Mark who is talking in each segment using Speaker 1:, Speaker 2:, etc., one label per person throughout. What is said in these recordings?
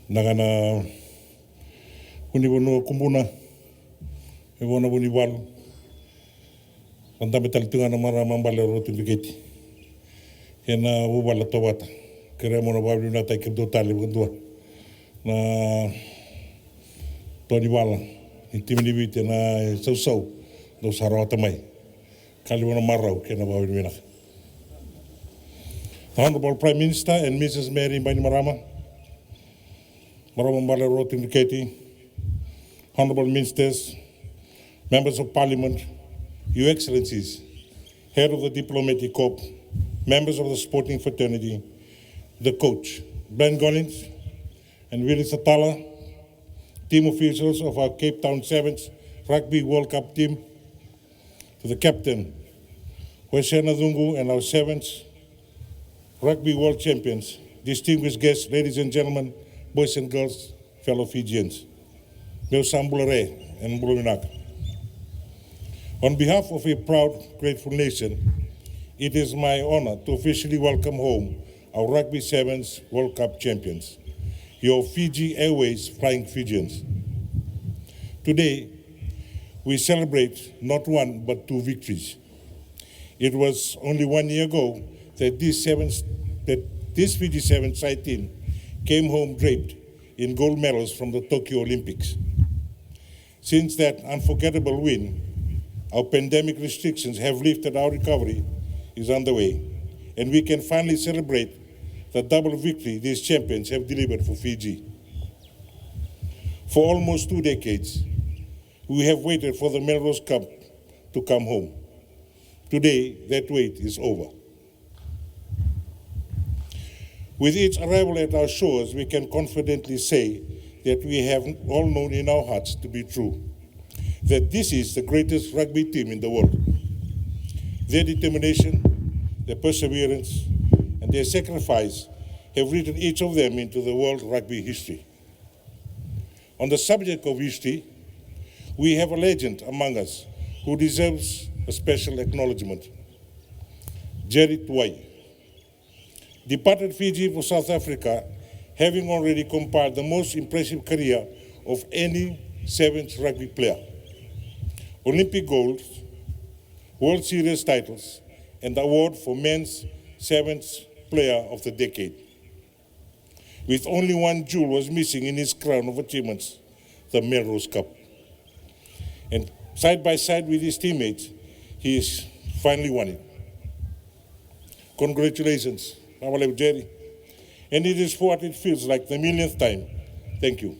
Speaker 1: Nagana unibono kumbuna e bona boni walu ondame taltunga na mara mambale rotu bigeti kena ubala tobata kere mona babli na tai kibdo tali bundua na toni wala intimini bite na sau do sarota mai kali bona marau kena babli mina. Honorable Prime Minister and Mrs. Mary Bainimarama Marama Road indicating, Honorable Ministers, Members of Parliament, Your Excellencies, Head of the Diplomatic Corps, Members of the Sporting Fraternity, the coach, Ben Gollins and Willie Satala, team officials of our Cape Town Sevens Rugby World Cup team, to the captain, Weshena Zungu, and our Sevens Rugby World Champions, distinguished guests, ladies and gentlemen, boys and girls, fellow Fijians, Meu Sambulare and Mbuluminaka. On behalf of a proud, grateful nation, it is my honor to officially welcome home our Rugby Sevens World Cup champions, your Fiji Airways Flying Fijians. Today, we celebrate not one but two victories. It was only 1 year ago that this Fiji Sevens side team came home draped in gold medals from the Tokyo Olympics. Since that unforgettable win, our pandemic restrictions have lifted, our recovery is underway, and we can finally celebrate the double victory these champions have delivered for Fiji. For almost 2 decades, we have waited for the Melrose Cup to come home. Today, that wait is over. With its arrival at our shores, we can confidently say that we have all known in our hearts to be true, that this is the greatest rugby team in the world. Their determination, their perseverance, and their sacrifice have written each of them into the world rugby history. On the subject of history, we have a legend among us who deserves a special acknowledgement. Jerry Tuai departed Fiji for South Africa, having already compiled the most impressive career of any Sevens rugby player. Olympic golds, World Series titles, and the award for Men's Sevens Player of the Decade. With only one jewel was missing in his crown of achievements, the Melrose Cup. And side by side with his teammates, he has finally won it. Congratulations. Jerry. And it is what it feels like the millionth time. Thank you.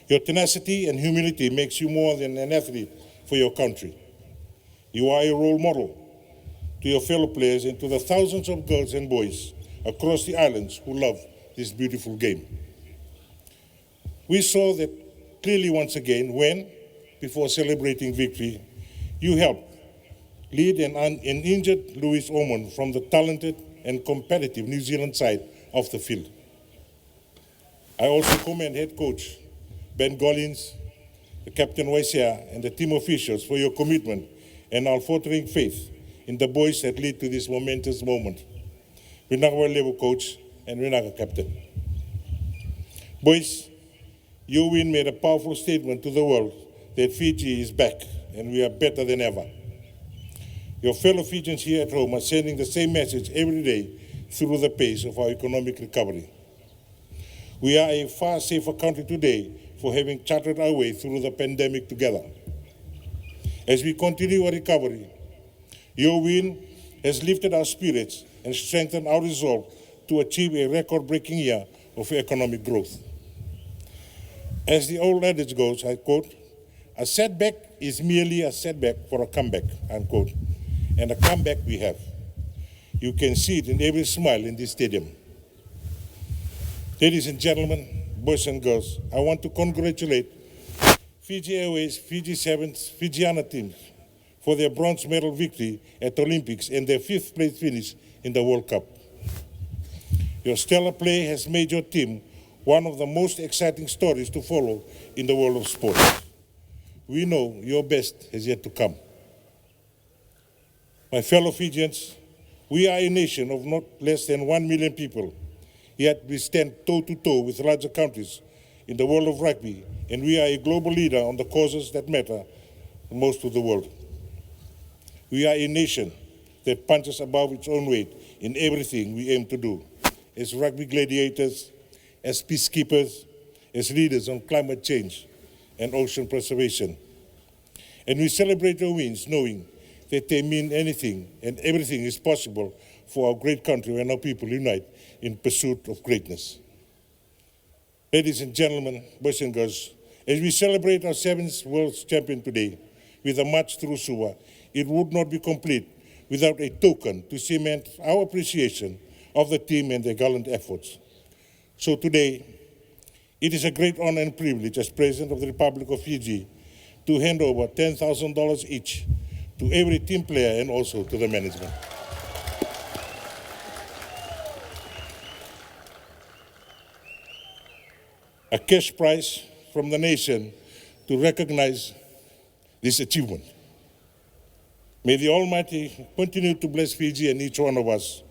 Speaker 1: Your tenacity and humility makes you more than an athlete for your country. You are a role model to your fellow players and to the thousands of girls and boys across the islands who love this beautiful game. We saw that clearly once again when, before celebrating victory, you helped lead an injured Louis Ormond from the talented and competitive New Zealand side of the field. I also commend head coach Ben Gollins, the captain Waisia, and the team officials for your commitment and unfaltering faith in the boys that lead to this momentous moment. We're not our level coach and we're not a captain. Boys, your win made a powerful statement to the world that Fiji is back and we are better than ever. Your fellow Fijians here at home are sending the same message every day through the pace of our economic recovery. We are a far safer country today for having charted our way through the pandemic together. As we continue our recovery, your win has lifted our spirits and strengthened our resolve to achieve a record-breaking year of economic growth. As the old adage goes, I quote, "A setback is merely a setback for a comeback," unquote. And a comeback we have. You can see it in every smile in this stadium. Ladies and gentlemen, boys and girls, I want to congratulate Fiji Airways, Fiji Sevens, Fijiana teams for their bronze medal victory at the Olympics and their 5th place finish in the World Cup. Your stellar play has made your team one of the most exciting stories to follow in the world of sport. We know your best is yet to come. My fellow Fijians, we are a nation of not less than 1 million people, yet we stand toe-to-toe with larger countries in the world of rugby, and we are a global leader on the causes that matter most to the world. We are a nation that punches above its own weight in everything we aim to do, as rugby gladiators, as peacekeepers, as leaders on climate change and ocean preservation. And we celebrate our wins knowing that they mean anything and everything is possible for our great country when our people unite in pursuit of greatness. Ladies and gentlemen, boys and girls, as we celebrate our 7th World Champion today with a march through Suva, it would not be complete without a token to cement our appreciation of the team and their gallant efforts. So today, it is a great honor and privilege as President of the Republic of Fiji to hand over $10,000 each to every team player and also to the management. A cash prize from the nation to recognize this achievement. May the Almighty continue to bless Fiji and each one of us.